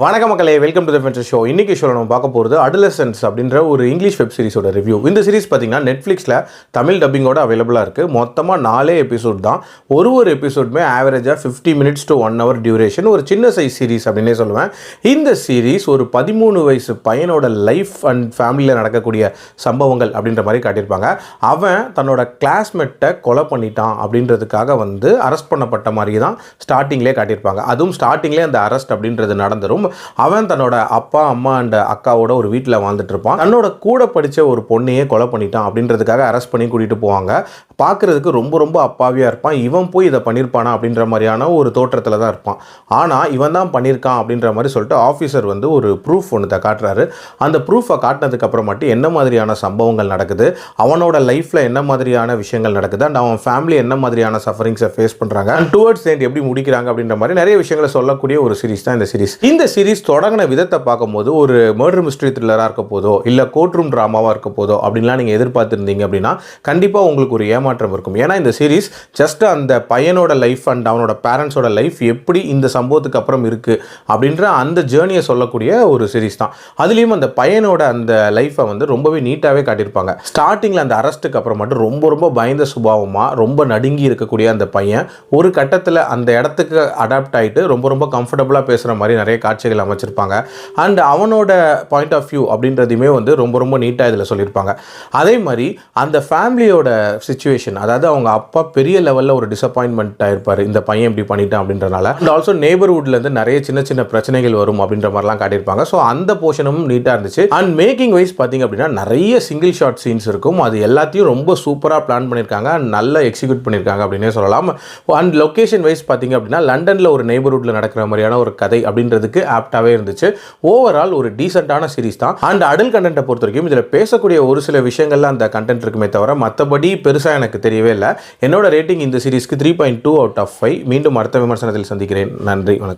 வணக்க மக்களே, welcome to the ஃபென்சர் show. இன்னைக்கு ஷோல நம்ம பார்க்க போகிறது அடலசன்ஸ் அப்படின்ற ஒரு இங்கிலீஷ் வெப் சீரிஸோட ரிவ்யூ. இந்த சீரிஸ் பார்த்தீங்கன்னா நெட்ஃப்ளிக்ஸில் தமிழ் டப்பிங்கோட அவைலபிளாக இருக்குது. மொத்தமாக 4 எபிசோட் தான். ஒரு எபிசோடுமே ஆவரேஜாக 50 மினிட்ஸ் டு 1 hour டியூரேஷன். ஒரு சின்ன சைஸ் சீரிஸ் அப்படின்னே சொல்லுவேன். இந்த சீரிஸ் ஒரு 13 வயசு பையனோட லைஃப் அண்ட் ஃபேமிலியில் நடக்கக்கூடிய சம்பவங்கள் அப்படின்ற மாதிரி காட்டியிருப்பாங்க. அவன் தன்னோட கிளாஸ்மேட்டை கொலை பண்ணிட்டான் அப்படின்றதுக்காக அரெஸ்ட் பண்ணப்பட்ட மாதிரி தான் ஸ்டார்டிங்லேயே காட்டியிருப்பாங்க. அதுவும் ஸ்டார்டிங்லேயே அந்த அரெஸ்ட் அப்படின்றது நடந்துடும். அவன் தன்னோட அப்பா அம்மா அண்ட் அக்காவோட ஒரு வீட்டில் வாழ்ந்துட்டு இருப்பான். தன்னோட கூட படித்த ஒரு பொண்ணையே கொலை பண்ணிட்டான் அப்படின்றதுக்காக அரெஸ்ட் பண்ணி கூட்டிகிட்டு போவாங்க. பார்க்குறதுக்கு ரொம்ப அப்பாவியாக இருப்பான். இவன் போய் இதை பண்ணியிருப்பானா அப்படின்ற மாதிரியான ஒரு தோற்றத்தில் தான் இருப்பான். ஆனால் இவன் தான் பண்ணியிருக்கான் அப்படின்ற மாதிரி சொல்லிட்டு ஆஃபீஸர் ஒரு ப்ரூஃப் ஒன்று காட்டுறாரு. அந்த ப்ரூஃபை காட்டினதுக்கு அப்புறமாட்டி என்ன மாதிரியான சம்பவங்கள் நடக்குது, அவனோட லைஃப்பில் என்ன மாதிரியான விஷயங்கள் நடக்குது, அண்ட் அவன் ஃபேமிலி என்ன மாதிரியான சஃபரிங்ஸை ஃபேஸ் பண்ணுறாங்க, அண்ட் டுவர்ட்ஸ் எண்ட் எப்படி முடிக்கிறாங்க அப்படின்ற மாதிரி நிறைய விஷயங்களை சொல்லக்கூடிய ஒரு சீரிஸ் தான் இந்த சீரிஸ். இந்த சீரிஸ் தொடங்கின விதத்தை பார்க்கும்போது ஒரு மர்டர் மிஸ்ட்ரி த்ரில்லராக இருக்க போதோ இல்லை கோர்ட் ரூம் ட்ராமாவாக இருக்க போதோ அப்படின்லாம் நீங்கள் எதிர்பார்த்துருந்தீங்க அப்படின்னா கண்டிப்பாக உங்களுக்கு ஒரு ஏமாற்றம் இருக்கும். ஏன்னா இந்த சீரிஸ் ஜஸ்ட் அந்த பையனோட லைஃப் அண்ட் அவனோட பேரண்ட்ஸோட லைஃப் எப்படி இந்த சம்பவத்துக்கு அப்புறம் இருக்குது அப்படின்ற அந்த ஜேர்னியை சொல்லக்கூடிய ஒரு சீரிஸ் தான். அதுலேயும் அந்த பையனோட அந்த லைஃப்பை ரொம்பவே நீட்டாகவே காட்டியிருப்பாங்க. ஸ்டார்டிங்கில் அந்த அரெஸ்ட்டுக்கு அப்புறம் மட்டும் ரொம்ப பயந்த சுபாவமாக ரொம்ப நடுங்கி இருக்கக்கூடிய அந்த பையன் ஒரு கட்டத்தில் அந்த இடத்துக்கு அடாப்ட் ஆகிட்டு ரொம்ப கம்ஃபர்டபுளாக பேசுகிற மாதிரி நிறைய காட்சிகள் அமைச்சிருப்பாங்க. அண்ட் அவனோட பாயிண்ட் ஆஃப் வியூ அப்படின்றதையுமே ரொம்ப நீட்டாக இதில் சொல்லியிருப்பாங்க. அதே மாதிரி அந்த ஃபேமிலியோட சிச்சுவேஷன், அதாவது அவங்க அப்பா பெரிய லெவலில் ஒரு டிசப்பாயின்மெண்ட் ஆயிருப்பார், இந்த பையன் இப்படி பண்ணிட்டான் அப்படின்றனால. அண்ட் ஆல்சோ நெய்பர்ஹுட்லேருந்து நிறைய சின்ன பிரச்சனைகள் வரும் அப்படின்ற மாதிரிலாம் காட்டியிருப்பாங்க. ஸோ அந்த போர்ஷனும் நீட்டாக இருந்துச்சு. அண்ட் மேக்கிங் வைஸ் பார்த்தீங்க அப்படின்னா நிறைய சிங்கிள் ஷாட் சீன்ஸ் இருக்கும். அது எல்லாத்தையும் ரொம்ப சூப்பராக பிளான் பண்ணியிருக்காங்க, நல்லா எக்ஸிக்யூட் பண்ணியிருக்காங்க அப்படின்னே சொல்லலாம். அண்ட் லொக்கேஷன் வைஸ் பார்த்தீங்க அப்படின்னா லண்டனில் ஒரு நெய்பர்ஹுட்டில் நடக்கிற மாதிரியான ஒரு கதை அப்படின்றதுக்கு ஆப்டாகவே இருந்துச்சு. ஓவரால் ஒரு டீசென்ட்டான சீரிஸ் தான். அண்ட் அடல்ட் கண்டென்ட்டை பொறுத்த வரைக்கும் இதில் பேசக்கூடிய ஒரு சில விஷயங்கள்ல அந்த கண்டென்ட் இருக்குமே தவிர மற்றபடி பெருசாக எனக்கு தெரியவே இல்லை. என்னோட ரேட்டிங் இந்த சீரிஸ்க்கு 3.2 out of 5. மீண்டும் அடுத்த விமர்சனத்தில் சந்திக்கிறேன். நன்றி, வணக்கம்.